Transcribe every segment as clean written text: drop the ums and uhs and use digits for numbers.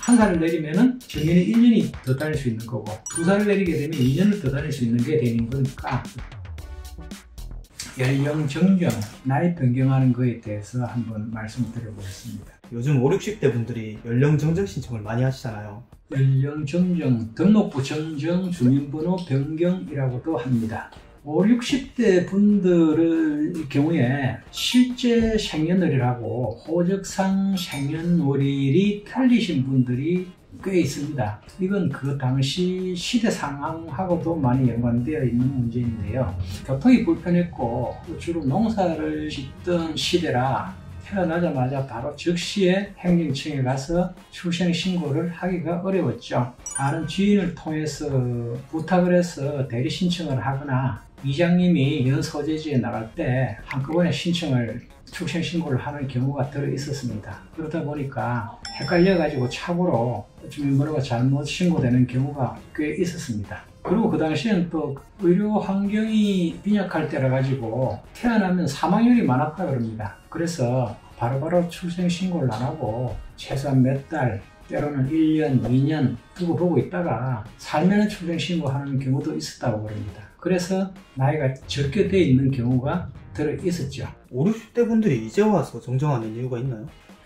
1살을 내리면은 정년이 1년이 더 다닐 수 있는 거고 2살을 내리게 되면 2년을 더 다닐 수 있는 게 되는 거니까 연령 정정, 나이 변경하는 거에 대해서 한번 말씀드려보겠습니다. 요즘 5, 60대 분들이 연령 정정 신청을 많이 하시잖아요. 연령 정정, 등록부 정정, 주민번호 변경이라고도 합니다. 5, 60대 분들의 경우에 실제 생년월일하고 호적상 생년월일이 틀리신 분들이 꽤 있습니다. 이건 그 당시 시대 상황하고도 많이 연관되어 있는 문제인데요. 교통이 불편했고 주로 농사를 짓던 시대라 태어나자마자 바로 즉시에 행정청에 가서 출생 신고를 하기가 어려웠죠. 아는 지인을 통해서 부탁을 해서 대리 신청을 하거나 이장님이 연 소재지에 나갈 때 한꺼번에 출생 신고를 하는 경우가 들어 있었습니다. 그러다 보니까 헷갈려 가지고 착오로 주민번호가 잘못 신고되는 경우가 꽤 있었습니다. 그리고 그 당시에는 또 의료 환경이 빈약할 때라 가지고 태어나면 사망률이 많았다 그럽니다. 그래서 바로바로 출생 신고를 안 하고 최소한 몇 달, 때로는 1년, 2년 두고 보고 있다가 살면은 출생 신고하는 경우도 있었다고 그럽니다. 그래서 나이가 적게 돼 있는 경우가 들어 있었죠. 5, 60대 분들이 이제 와서 정정하는 이유가 있나요?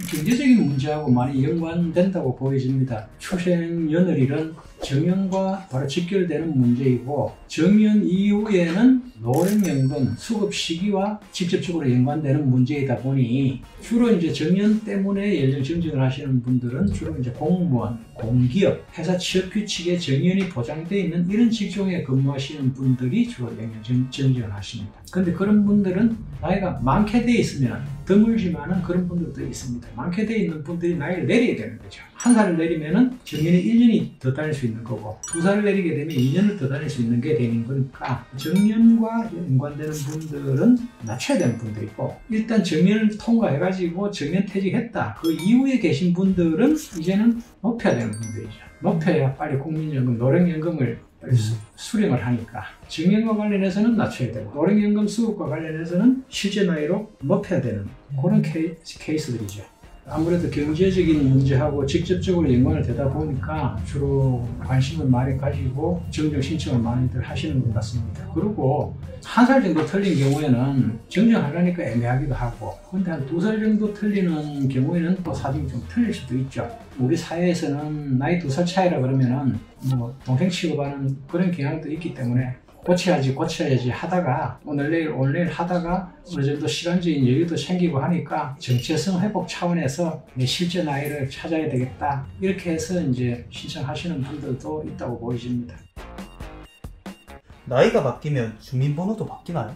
경제적인 문제하고 많이 연관된다고 보여집니다. 출생 연월일은 정년과 바로 직결되는 문제이고 정년 이후에는 노령연금 수급 시기와 직접적으로 연관되는 문제이다 보니 주로 이제 정년 때문에 연령 정정을 하시는 분들은 주로 이제 공무원, 공기업, 회사 취업 규칙에 정년이 보장되어 있는 이런 직종에 근무하시는 분들이 주로 연령 정정을 하십니다. 근데 그런 분들은 나이가 많게 돼 있으면 드물지만은 그런 분들도 있습니다. 많게 돼 있는 분들이 나이를 내려야 되는 거죠. 1살을 내리면은 정년이 1년이 더 다닐 수 있는 거고 2살을 내리게 되면 2년을 더 다닐 수 있는 게 되는 거니까 정년과 연관되는 분들은 낮춰야 되는 분들이고 일단 정년을 통과해가지고 정년 퇴직했다. 그 이후에 계신 분들은 이제는 높여야 되는 분들이죠. 높여야 빨리 국민연금, 노령연금을 빨리 수령을 하니까 정년과 관련해서는 낮춰야 되고 노령연금 수급과 관련해서는 실제 나이로 높여야 되는 그런 케이스들이죠. 아무래도 경제적인 문제하고 직접적으로 연관을 되다 보니까 주로 관심을 많이 가지고 정정 신청을 많이들 하시는 것 같습니다. 그리고 1살 정도 틀린 경우에는 정정하려니까 애매하기도 하고 근데 한 2살 정도 틀리는 경우에는 또 사정이 좀 틀릴 수도 있죠. 우리 사회에서는 나이 2살 차이라 그러면은 뭐 동생 취급하는 그런 경향도 있기 때문에 고쳐야지 하다가 오늘 내일 하다가 어느 정도 시간적인 여유도 생기고 하니까 정체성 회복 차원에서 내 실제 나이를 찾아야 되겠다 이렇게 해서 이제 신청하시는 분들도 있다고 보여집니다. 나이가 바뀌면 주민번호도 바뀌나요?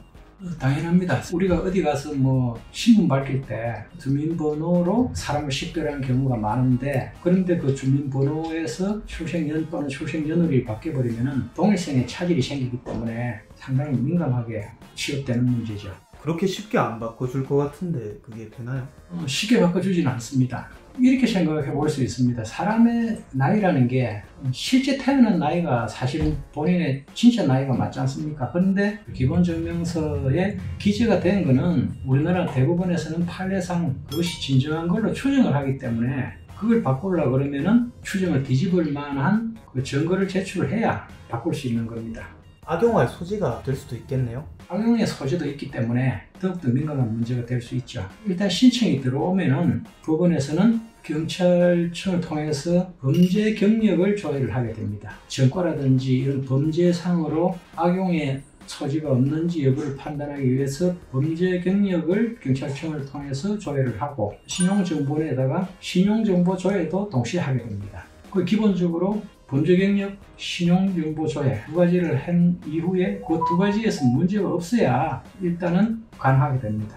당연합니다. 우리가 어디 가서 뭐 신분 밝힐 때 주민번호로 사람을 식별하는 경우가 많은데 그런데 그 주민번호에서 출생년 또는 출생연월이 바뀌어버리면 동일성의 차질이 생기기 때문에 상당히 민감하게 취급되는 문제죠. 그렇게 쉽게 안 바꿔줄 것 같은데 그게 되나요? 쉽게 바꿔주지는 않습니다. 이렇게 생각해 볼 수 있습니다. 사람의 나이라는 게 실제 태어난 나이가 사실은 본인의 진짜 나이가 맞지 않습니까? 그런데 기본증명서에 기재가 된 거는 우리나라 대부분에서는 판례상 그것이 진정한 걸로 추정을 하기 때문에 그걸 바꾸려고 그러면은 추정을 뒤집을 만한 그 증거를 제출을 해야 바꿀 수 있는 겁니다. 악용할 소지가 될 수도 있겠네요? 악용의 소지도 있기 때문에 더욱더 민감한 문제가 될 수 있죠. 일단 신청이 들어오면은 법원에서는 경찰청을 통해서 범죄 경력을 조회를 하게 됩니다. 전과라든지 이런 범죄상으로 악용의 소지가 없는지 여부를 판단하기 위해서 범죄 경력을 경찰청을 통해서 조회를 하고 신용정보 내에다가 신용정보 조회도 동시에 하게 됩니다. 그 기본적으로 범죄 경력, 신용정보 조회 두 가지를 한 이후에 그 두 가지에서 문제가 없어야 일단은 간하게 됩니다.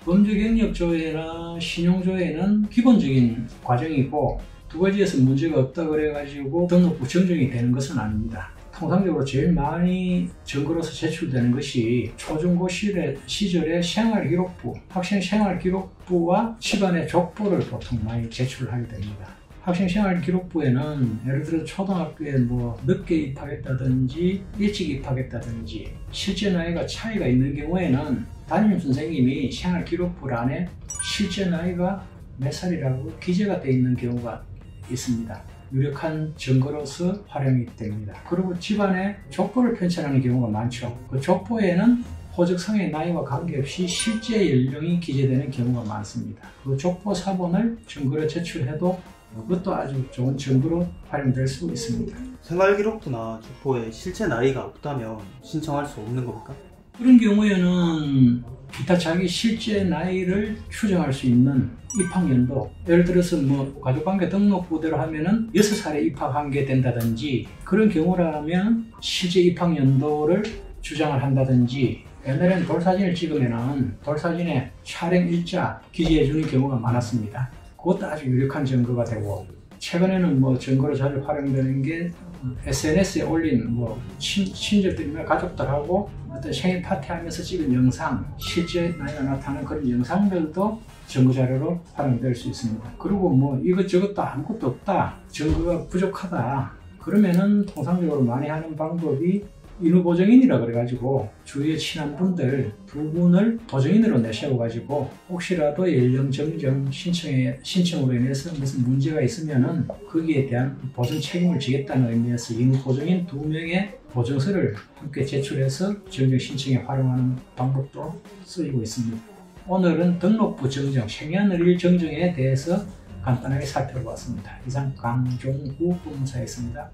범죄 경력 조회나 신용 조회는 기본적인 과정이고 두 가지에서 문제가 없다 그래가지고 등록부 정정이 되는 것은 아닙니다. 통상적으로 제일 많이 증거로서 제출되는 것이 초중고 시절의 생활기록부, 학생 생활기록부와 집안의 족보를 보통 많이 제출을 하게 됩니다. 학생생활기록부에는 예를 들어 초등학교에 뭐 늦게 입학했다든지 일찍 입학했다든지 실제 나이가 차이가 있는 경우에는 담임선생님이 생활기록부 안에 실제 나이가 몇 살이라고 기재가 되어 있는 경우가 있습니다. 유력한 증거로서 활용이 됩니다. 그리고 집안에 족보를 편찬하는 경우가 많죠. 그 족보에는 호적상의 나이와 관계없이 실제 연령이 기재되는 경우가 많습니다. 그 족보 사본을 증거로 제출해도 그것도 아주 좋은 증거로 활용될 수 있습니다. 생활기록부나 족보에 실제 나이가 없다면 신청할 수 없는 겁니까? 그런 경우에는 기타 자기 실제 나이를 추정할 수 있는 입학연도, 예를 들어서 뭐 가족관계 등록부대로 하면은 6살에 입학한 게 된다든지, 그런 경우라면 실제 입학연도를 주장을 한다든지, 옛날에는 돌사진을 찍으면은 돌사진에 촬영 일자 기재해 주는 경우가 많았습니다. 그것도 아주 유력한 증거가 되고, 최근에는 뭐 증거로 자주 활용되는 게 SNS에 올린 뭐 친척들이나 가족들하고 어떤 생일 파티하면서 찍은 영상, 실제 나이가 나타나는 그런 영상들도 증거 자료로 활용될 수 있습니다. 그리고 뭐 이것저것도 아무것도 없다, 증거가 부족하다, 그러면은 통상적으로 많이 하는 방법이 인후보증인이라 그래가지고 주위에 친한 분들 두 분을 보증인으로 내세워가지고 혹시라도 연령 정정 신청으로 인해서 무슨 문제가 있으면은 거기에 대한 보증 책임을 지겠다는 의미에서 인후보증인 2명의 보증서를 함께 제출해서 정정 신청에 활용하는 방법도 쓰이고 있습니다. 오늘은 등록부 정정, 생년월일 정정에 대해서 간단하게 살펴보았습니다. 이상 강종구 법무사였습니다.